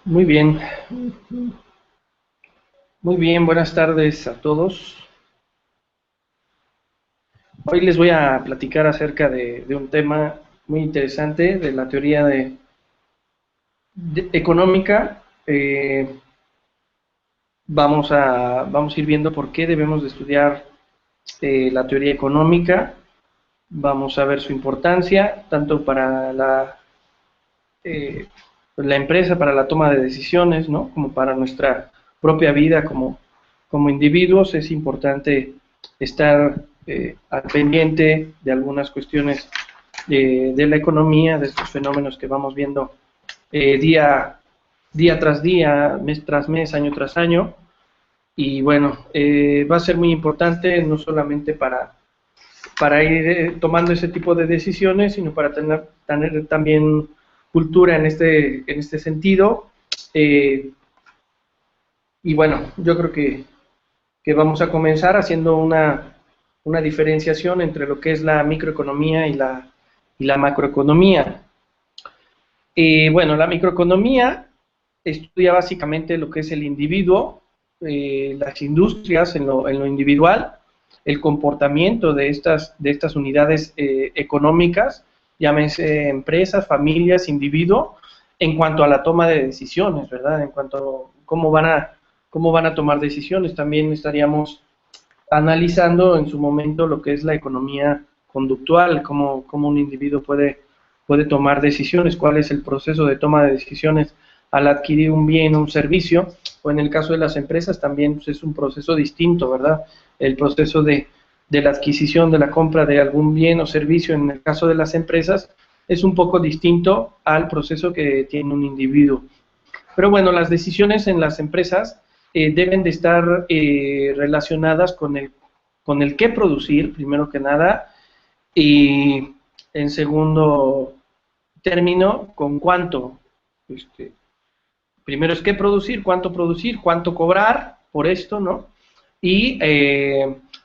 Muy bien, muy bien, buenas tardes a todos. Hoy les voy a platicar acerca de un tema muy interesante de la teoría económica. Vamos a ir viendo por qué debemos de estudiar la teoría económica. Vamos a ver su importancia, tanto para eh, la empresa, para la toma de decisiones, ¿no? Como para nuestra propia vida como individuos. Es importante estar al pendiente de algunas cuestiones de la economía, de estos fenómenos que vamos viendo día tras día, mes tras mes, año tras año. Y bueno, va a ser muy importante no solamente para ir tomando ese tipo de decisiones, sino para tener también cultura en este sentido. Eh, y bueno, yo creo que vamos a comenzar haciendo una diferenciación entre lo que es la microeconomía y la macroeconomía. Bueno, la microeconomía estudia básicamente lo que es el individuo, las industrias en lo individual, el comportamiento de estas unidades económicas, llámese empresas, familias, individuo, en cuanto a la toma de decisiones, ¿verdad? En cuanto a cómo van a tomar decisiones. También estaríamos analizando en su momento lo que es la economía conductual, cómo un individuo puede tomar decisiones, cuál es el proceso de toma de decisiones al adquirir un bien o un servicio, o en el caso de las empresas también pues, es un proceso distinto, ¿verdad? El proceso de la adquisición, de la compra de algún bien o servicio, en el caso de las empresas, es un poco distinto al proceso que tiene un individuo. Pero bueno, las decisiones en las empresas deben de estar relacionadas con el qué producir, primero que nada, y en segundo término, con cuánto. Este, Primero es qué producir, cuánto cobrar por esto, ¿no? Y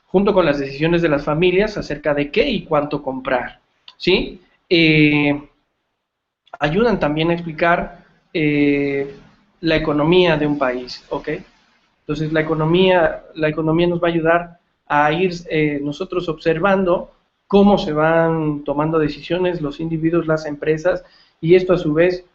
junto con las decisiones de las familias acerca de qué y cuánto comprar, ¿sí? Ayudan también a explicar la economía de un país, ¿ok? Entonces la economía nos va a ayudar a ir nosotros observando cómo se van tomando decisiones los individuos, las empresas, y esto a su vez,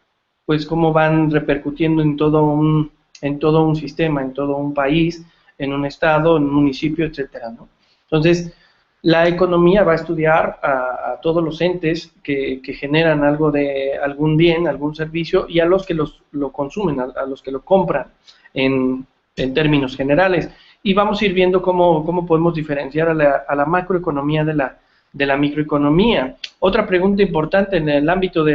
pues cómo van repercutiendo en todo un sistema, en todo un país, en un estado, en un municipio, etcétera, ¿no? Entonces, la economía va a estudiar a todos los entes que generan algo de algún bien, algún servicio, y a los que lo consumen, a los que lo compran en términos generales. Y vamos a ir viendo cómo podemos diferenciar a la macroeconomía de la microeconomía. Otra pregunta importante en el ámbito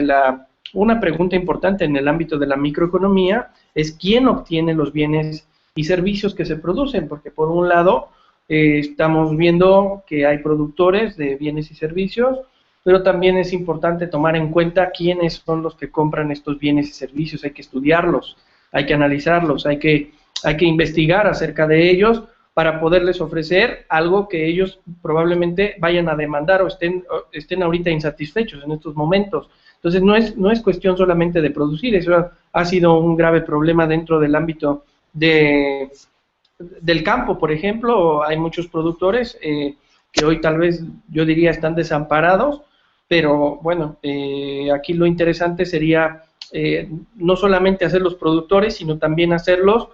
una pregunta importante en el ámbito de la microeconomía es quién obtiene los bienes y servicios que se producen, porque por un lado estamos viendo que hay productores de bienes y servicios, pero también es importante tomar en cuenta quiénes son los que compran estos bienes y servicios. Hay que estudiarlos, hay que analizarlos, hay que investigar acerca de ellos para poderles ofrecer algo que ellos probablemente vayan a demandar o estén ahorita insatisfechos en estos momentos. Entonces no es cuestión solamente de producir, eso ha sido un grave problema dentro del ámbito del campo, por ejemplo. Hay muchos productores que hoy tal vez yo diría están desamparados, pero bueno, aquí lo interesante sería no solamente hacer los productores, sino también hacerlos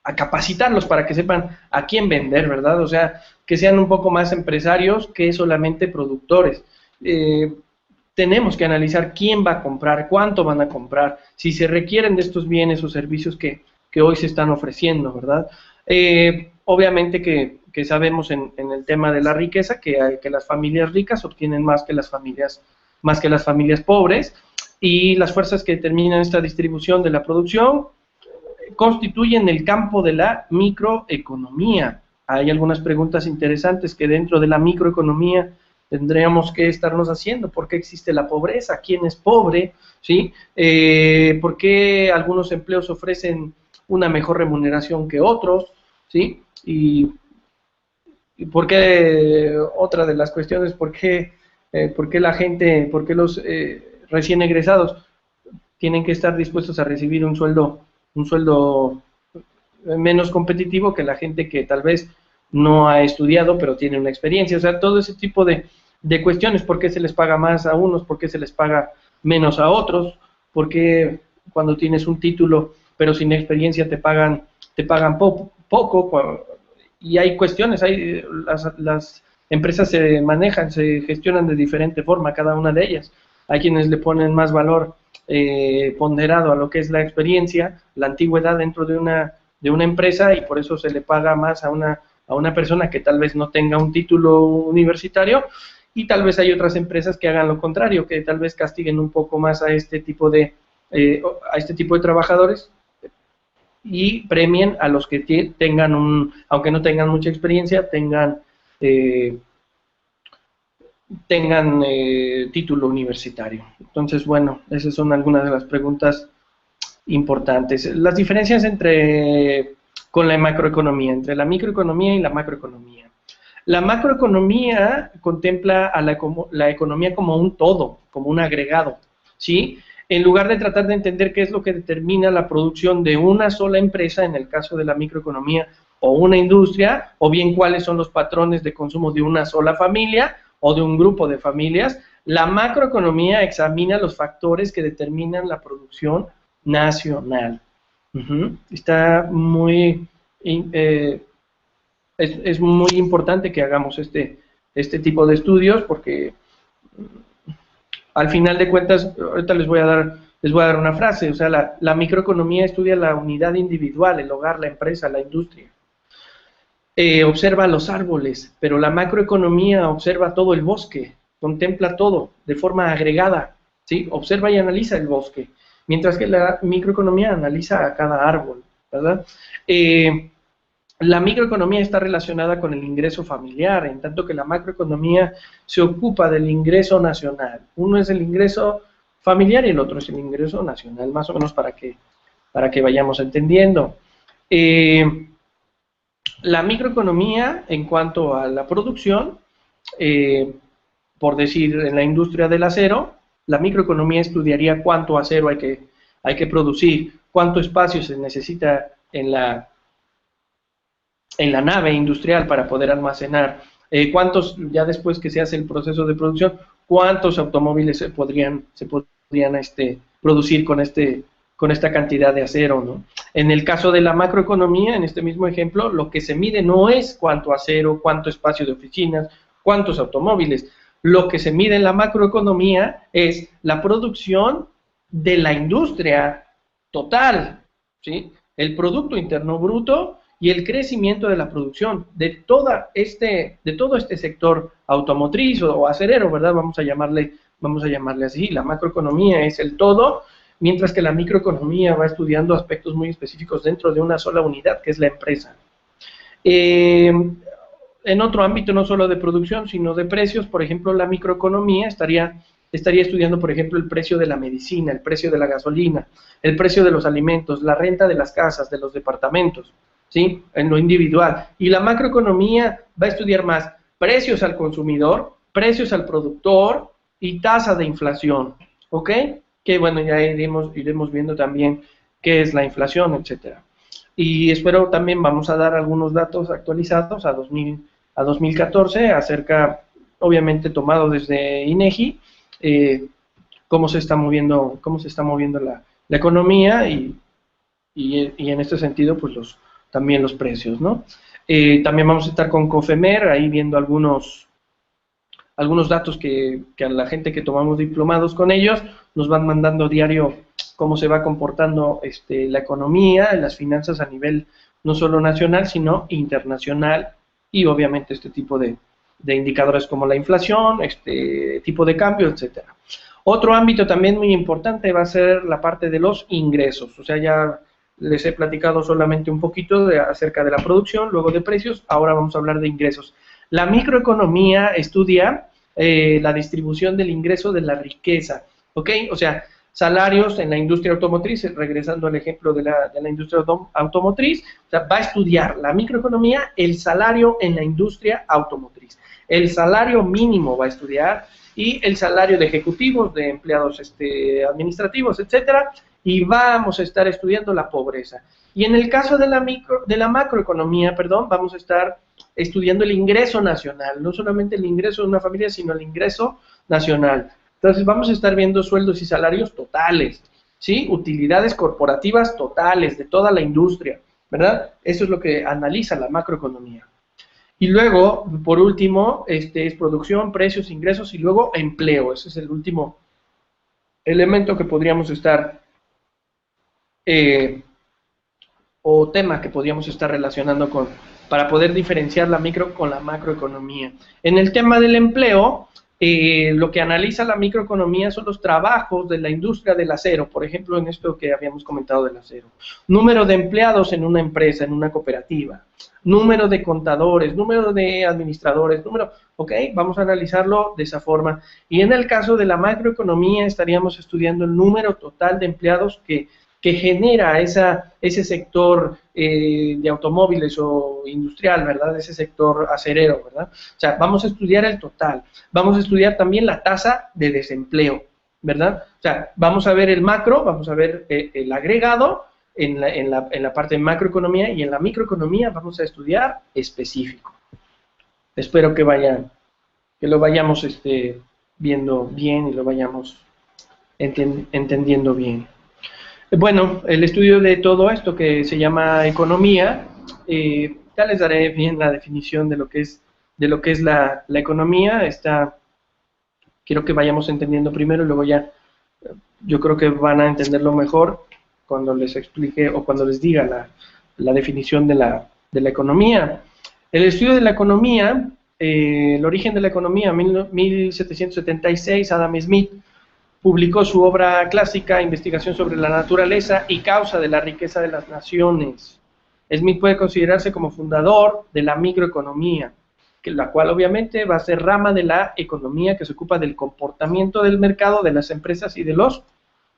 a capacitarlos para que sepan a quién vender, ¿verdad? O sea, que sean un poco más empresarios que solamente productores. Tenemos que analizar quién va a comprar, cuánto van a comprar, si se requieren de estos bienes o servicios que hoy se están ofreciendo, ¿verdad? Obviamente que sabemos en el tema de la riqueza que las familias ricas obtienen más que las familias pobres, y las fuerzas que determinan esta distribución de la producción constituyen el campo de la microeconomía. Hay algunas preguntas interesantes que dentro de la microeconomía tendríamos que estarnos haciendo. ¿Por qué existe la pobreza? ¿Quién es pobre? ¿Sí? ¿Por qué algunos empleos ofrecen una mejor remuneración que otros? ¿Sí? Y por qué, otra de las cuestiones, ¿por qué ¿Por qué la gente, por qué los recién egresados tienen que estar dispuestos a recibir un sueldo menos competitivo que la gente que tal vez no ha estudiado pero tiene una experiencia? O sea, todo ese tipo de cuestiones, ¿por qué se les paga más a unos, por qué se les paga menos a otros, por qué cuando tienes un título pero sin experiencia te pagan poco, y hay cuestiones, las empresas se manejan, se gestionan de diferente forma, cada una de ellas. Hay quienes le ponen más valor ponderado a lo que es la experiencia, la antigüedad dentro de una empresa, y por eso se le paga más a una persona que tal vez no tenga un título universitario, y tal vez hay otras empresas que hagan lo contrario, que tal vez castiguen un poco más a este tipo de trabajadores y premien a los que tengan aunque no tengan mucha experiencia, eh, tengan título universitario. Entonces, bueno, esas son algunas de las preguntas importantes. Las diferencias con la macroeconomía, entre la microeconomía y la macroeconomía. La macroeconomía contempla a la economía como un todo, como un agregado, ¿sí? En lugar de tratar de entender qué es lo que determina la producción de una sola empresa, en el caso de la microeconomía, o una industria, o bien cuáles son los patrones de consumo de una sola familia o de un grupo de familias, la macroeconomía examina los factores que determinan la producción nacional. Está muy... es muy importante que hagamos este tipo de estudios, porque al final de cuentas, ahorita les voy a dar una frase, o sea, la microeconomía estudia la unidad individual, el hogar, la empresa, la industria. Observa los árboles, pero la macroeconomía observa todo el bosque, contempla todo de forma agregada, ¿sí? Observa y analiza el bosque, mientras que la microeconomía analiza a cada árbol, ¿verdad? La microeconomía está relacionada con el ingreso familiar, en tanto que la macroeconomía se ocupa del ingreso nacional. Uno es el ingreso familiar y el otro es el ingreso nacional, más o menos para que vayamos entendiendo. La microeconomía, en cuanto a la producción, por decir, en la industria del acero, la microeconomía estudiaría cuánto acero hay que producir, cuánto espacio se necesita en la nave industrial para poder almacenar, ya después que se hace el proceso de producción, cuántos automóviles se podrían producir con esta cantidad de acero, ¿no? En el caso de la macroeconomía, en este mismo ejemplo, lo que se mide no es cuánto acero, cuánto espacio de oficinas, cuántos automóviles. Lo que se mide en la macroeconomía es la producción de la industria total, ¿sí? El Producto Interno Bruto y el crecimiento de la producción de todo este sector automotriz o acerero, ¿verdad? Vamos a llamarle así. La macroeconomía es el todo, mientras que la microeconomía va estudiando aspectos muy específicos dentro de una sola unidad, que es la empresa. En otro ámbito, no solo de producción, sino de precios, por ejemplo, la microeconomía estaría estudiando, por ejemplo, el precio de la medicina, el precio de la gasolina, el precio de los alimentos, la renta de las casas, de los departamentos, ¿sí? En lo individual. Y la macroeconomía va a estudiar más precios al consumidor, precios al productor y tasa de inflación, ¿ok? Que bueno, ya iremos viendo también qué es la inflación, etcétera. Y espero también vamos a dar algunos datos actualizados a 2014 acerca, obviamente tomado desde INEGI, cómo se está moviendo la economía y en este sentido pues también los precios, ¿no? También vamos a estar con COFEMER ahí viendo algunos datos que a la gente que tomamos diplomados con ellos nos van mandando diario cómo se va comportando la economía, las finanzas a nivel no solo nacional, sino internacional, y obviamente este tipo de indicadores como la inflación, tipo de cambio, etcétera. Otro ámbito también muy importante va a ser la parte de los ingresos, o sea, ya les he platicado solamente un poquito acerca de la producción, luego de precios, ahora vamos a hablar de ingresos. La microeconomía estudia la distribución del ingreso de la riqueza, ¿ok? O sea, salarios en la industria automotriz, regresando al ejemplo de la industria automotriz, o sea, va a estudiar la microeconomía el salario en la industria automotriz. El salario mínimo va a estudiar, y el salario de ejecutivos, de empleados administrativos, etcétera, y vamos a estar estudiando la pobreza. Y en el caso de la macroeconomía, perdón, vamos a estar estudiando el ingreso nacional, no solamente el ingreso de una familia, sino el ingreso nacional. Entonces vamos a estar viendo sueldos y salarios totales, ¿sí? Utilidades corporativas totales de toda la industria, ¿verdad? Eso es lo que analiza la macroeconomía. Y luego, por último, es producción, precios, ingresos y luego empleo. Ese es el último elemento que podríamos estar, o tema que podríamos estar relacionando para poder diferenciar la micro con la macroeconomía. En el tema del empleo, lo que analiza la microeconomía son los trabajos de la industria del acero, por ejemplo, en esto que habíamos comentado del acero. Número de empleados en una empresa, en una cooperativa. Número de contadores, número de administradores, ok, vamos a analizarlo de esa forma. Y en el caso de la macroeconomía estaríamos estudiando el número total de empleados que genera ese sector de automóviles o industrial, ¿verdad? Ese sector acerero, ¿verdad? O sea, vamos a estudiar el total. Vamos a estudiar también la tasa de desempleo, ¿verdad? O sea, vamos a ver el macro, vamos a ver el agregado en la parte de macroeconomía, y en la microeconomía vamos a estudiar específico. Espero que lo vayamos viendo bien y lo vayamos entendiendo bien. Bueno, el estudio de todo esto que se llama economía, ya les daré bien la definición de lo que es la economía. Quiero que vayamos entendiendo primero y luego ya, yo creo que van a entenderlo mejor cuando les explique o cuando les diga la definición de la economía. El estudio de la economía, el origen de la economía, 1776, Adam Smith publicó su obra clásica, Investigación sobre la naturaleza y causa de la riqueza de las naciones. Smith puede considerarse como fundador de la microeconomía, la cual obviamente va a ser rama de la economía que se ocupa del comportamiento del mercado, de las empresas y de los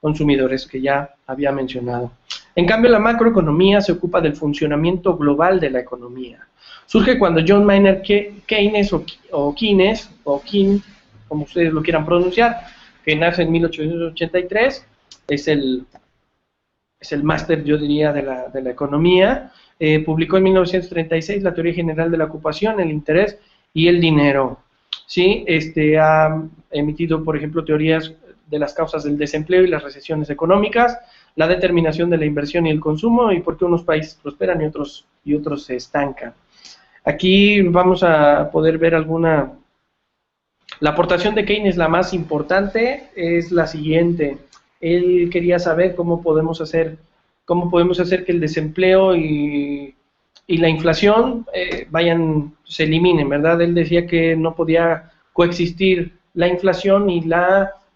consumidores, que ya había mencionado. En cambio, la macroeconomía se ocupa del funcionamiento global de la economía. Surge cuando John Maynard Keynes, o Keynes, o King, como ustedes lo quieran pronunciar, que nace en 1883, es el máster, yo diría, de la economía. Publicó en 1936 la teoría general de la ocupación, el interés y el dinero. ¿Sí? Ha emitido, por ejemplo, teorías de las causas del desempleo y las recesiones económicas, la determinación de la inversión y el consumo, y por qué unos países prosperan y otros se estancan. Aquí vamos a poder ver la aportación de Keynes, la más importante, es la siguiente. Él quería saber cómo podemos hacer que el desempleo y la inflación se eliminen, ¿verdad? Él decía que no podía coexistir la inflación y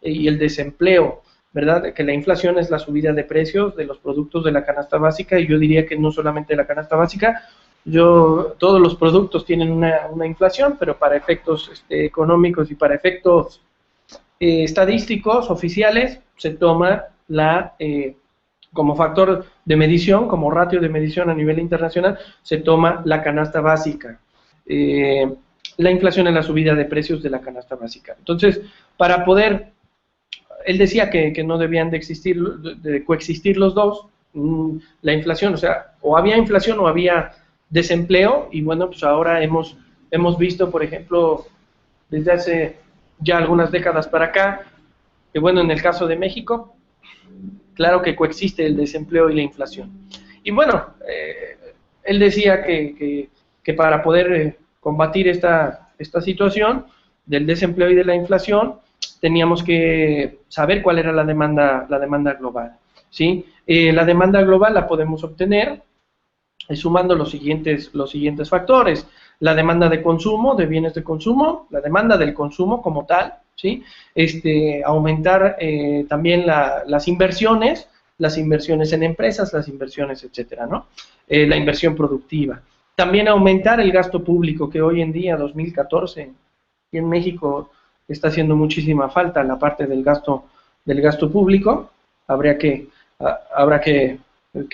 el desempleo, ¿verdad? Que la inflación es la subida de precios de los productos de la canasta básica, y yo diría que no solamente de la canasta básica. Todos los productos tienen una inflación, pero para efectos económicos y para efectos estadísticos oficiales se toma como factor de medición, como ratio de medición a nivel internacional, se toma la canasta básica. La inflación es la subida de precios de la canasta básica. Entonces, para poder, él decía que no debían de coexistir los dos, la inflación, o sea, o había inflación o había desempleo, y bueno, pues ahora hemos visto, por ejemplo, desde hace ya algunas décadas para acá, que bueno, en el caso de México, claro que coexiste el desempleo y la inflación. Y bueno, él decía que para poder combatir esta situación del desempleo y de la inflación, teníamos que saber cuál era la demanda global, ¿sí? La demanda global la podemos obtener sumando los siguientes factores: la demanda de consumo, de bienes de consumo, la demanda del consumo como tal, ¿sí? Aumentar también las inversiones en empresas, las inversiones, etcétera, ¿no? La inversión productiva. También aumentar el gasto público, que hoy en día, 2014, y en México está haciendo muchísima falta la parte del gasto público. Habrá que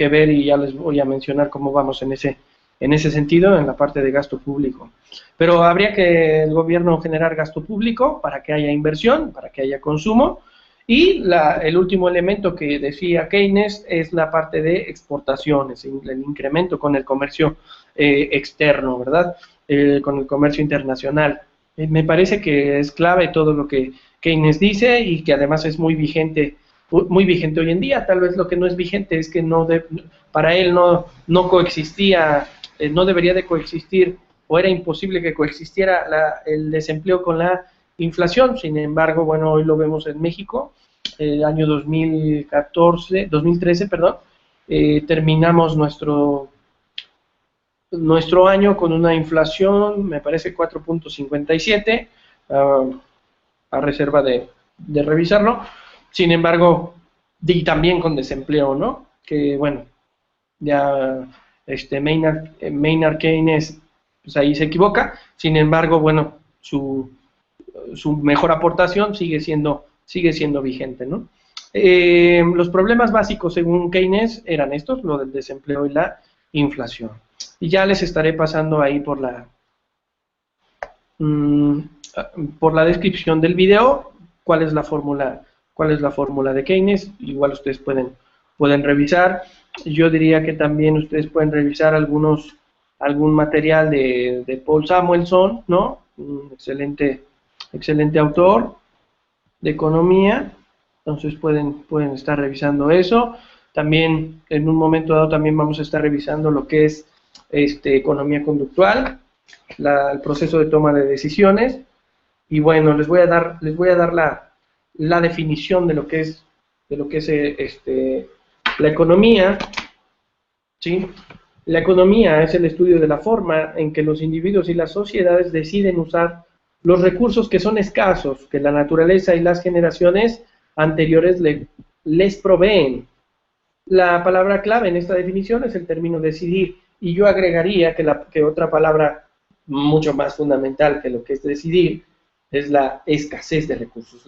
ver, y ya les voy a mencionar cómo vamos en ese en ese sentido, en la parte de gasto público. Pero habría que el gobierno generar gasto público para que haya inversión, para que haya consumo. Y el último elemento que decía Keynes es la parte de exportaciones, el incremento con el comercio externo, ¿verdad? Con el comercio internacional. Me parece que es clave todo lo que Keynes dice y que además es muy vigente hoy en día. Tal vez lo que no es vigente es que para él no coexistía, no debería de coexistir, o era imposible que coexistiera el desempleo con la inflación. Sin embargo, bueno, hoy lo vemos en México, el año 2013, perdón, terminamos nuestro año con una inflación, me parece 4.57, a reserva de revisarlo. Sin embargo, y también con desempleo, ¿no? Que bueno, ya Maynard Keynes, pues ahí se equivoca. Sin embargo, bueno, su mejor aportación sigue siendo vigente, ¿no? Los problemas básicos, según Keynes, eran estos, lo del desempleo y la inflación. Y ya les estaré pasando ahí por la descripción del video cuál es la fórmula de Keynes. Igual ustedes pueden revisar. Yo diría que también ustedes pueden revisar algún material de Paul Samuelson, ¿no? Un excelente autor de economía. Entonces pueden estar revisando eso. También en un momento dado también vamos a estar revisando lo que es economía conductual, el proceso de toma de decisiones. Y bueno, les voy a dar la definición de lo que es la economía, ¿sí? La economía es el estudio de la forma en que los individuos y las sociedades deciden usar los recursos que son escasos, que la naturaleza y las generaciones anteriores les proveen. La palabra clave en esta definición es el término decidir, y yo agregaría que otra palabra mucho más fundamental que lo que es decidir es la escasez de recursos.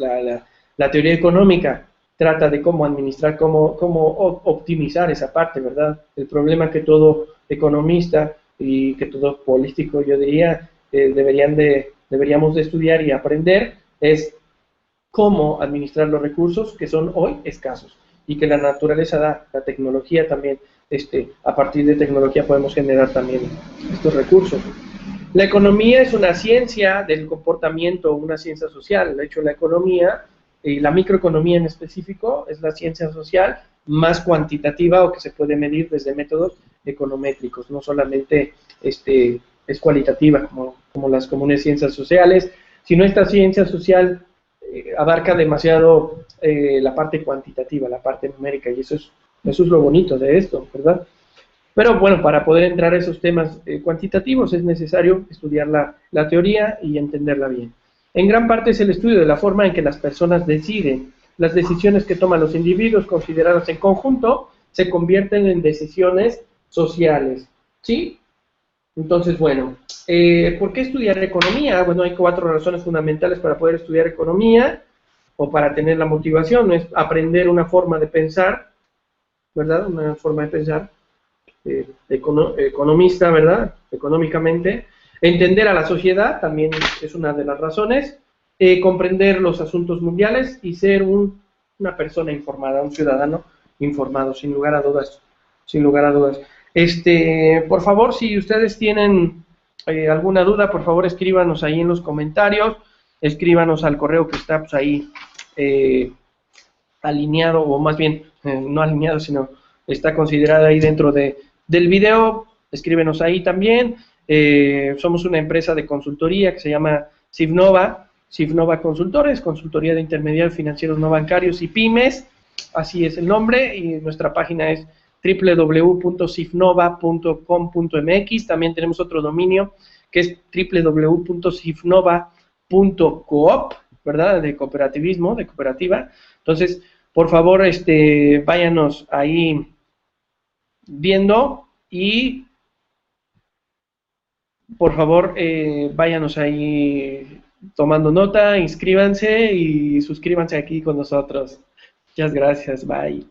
La teoría económica trata de cómo administrar, cómo optimizar esa parte, ¿verdad? El problema que todo economista y que todo político, yo diría, deberíamos de estudiar y aprender es cómo administrar los recursos que son hoy escasos y que la naturaleza da, la tecnología también, a partir de tecnología podemos generar también estos recursos. La economía es una ciencia del comportamiento, una ciencia social. De hecho, la economía, y la microeconomía en específico, es la ciencia social más cuantitativa o que se puede medir desde métodos econométricos, no solamente es cualitativa como las comunes ciencias sociales, sino esta ciencia social abarca demasiado la parte cuantitativa, la parte numérica, y eso es lo bonito de esto, ¿verdad? Pero bueno, para poder entrar a esos temas cuantitativos es necesario estudiar la teoría y entenderla bien. En gran parte es el estudio de la forma en que las personas deciden. Las decisiones que toman los individuos consideradas en conjunto se convierten en decisiones sociales, ¿sí? Entonces, bueno, ¿por qué estudiar economía? Bueno, hay 4 razones fundamentales para poder estudiar economía o para tener la motivación. Es aprender una forma de pensar, ¿verdad? Una forma de pensar economista, ¿verdad? Económicamente. Entender a la sociedad también es una de las razones. Comprender los asuntos mundiales y ser una persona informada, un ciudadano informado, sin lugar a dudas. Sin lugar a dudas. Por favor, si ustedes tienen alguna duda, por favor escríbanos ahí en los comentarios, escríbanos al correo que está pues, ahí alineado, o más bien, no alineado, sino está considerado ahí dentro del video. Escríbenos ahí también. Somos una empresa de consultoría que se llama Cifnova Consultores, consultoría de intermediarios financieros no bancarios y pymes, así es el nombre, y nuestra página es www.cifnova.com.mx. También tenemos otro dominio que es www.cifnova.coop, ¿verdad? De cooperativismo, de cooperativa. Entonces, por favor, váyanos ahí viendo y por favor, váyanos ahí tomando nota, inscríbanse y suscríbanse aquí con nosotros. Muchas gracias, bye.